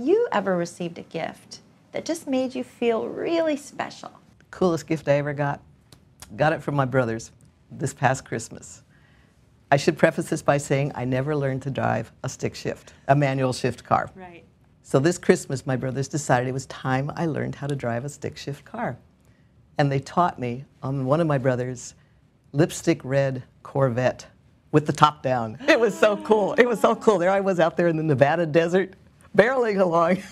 you ever received a gift that just made you feel really special? Coolest gift I ever got it from my brothers this past Christmas. I should preface this by saying I never learned to drive a stick shift, a manual shift car. Right. So this Christmas, my brothers decided it was time I learned how to drive a stick shift car. And they taught me on one of my brothers' lipstick red Corvette with the top down. It was so cool. It was so cool. There I was out there in the Nevada desert, barreling along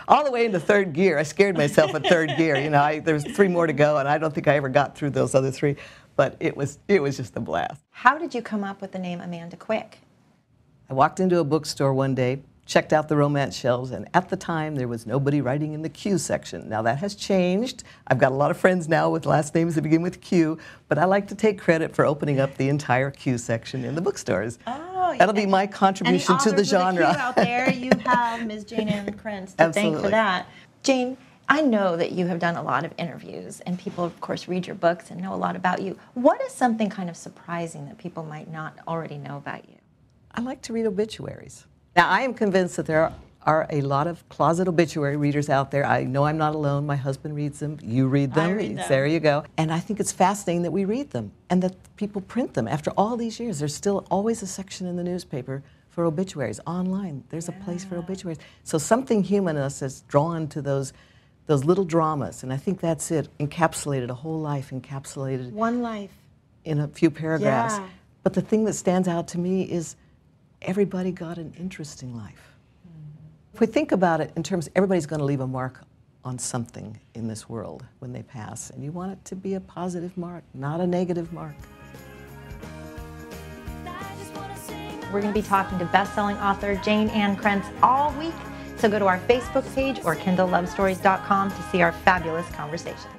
all the way into third gear. I scared myself at third gear. You know, there was 3 more to go, and I don't think I ever got through those other 3. But it was just a blast. How did you come up with the name Amanda Quick? I walked into a bookstore one day, checked out the romance shelves, and at the time there was nobody writing in the Q section. Now that has changed. I've got a lot of friends now with last names that begin with Q, but I like to take credit for opening up the entire Q section in the bookstores. Oh, that'll be my contribution to the genre. With a Q out there, you have Ms. Jayne Ann Krentz to thank for that. Jayne, I know that you have done a lot of interviews, and people, of course, read your books and know a lot about you. What is something kind of surprising that people might not already know about you? I like to read obituaries. Now, I am convinced that there are a lot of closet obituary readers out there. I know I'm not alone. My husband reads them. You read them. I read them. There you go. And I think it's fascinating that we read them and that people print them. After all these years, there's still always a section in the newspaper for obituaries. Online, there's a place for obituaries. So something human in us is drawn to those little dramas, and I think that's it. Encapsulated, a whole life encapsulated. One life. In a few paragraphs. Yeah. But the thing that stands out to me is everybody got an interesting life. If we think about it in terms, everybody's going to leave a mark on something in this world when they pass, and you want it to be a positive mark, not a negative mark. We're going to be talking to best-selling author Jayne Ann Krentz all week, so go to our Facebook page or KindleLoveStories.com to see our fabulous conversation.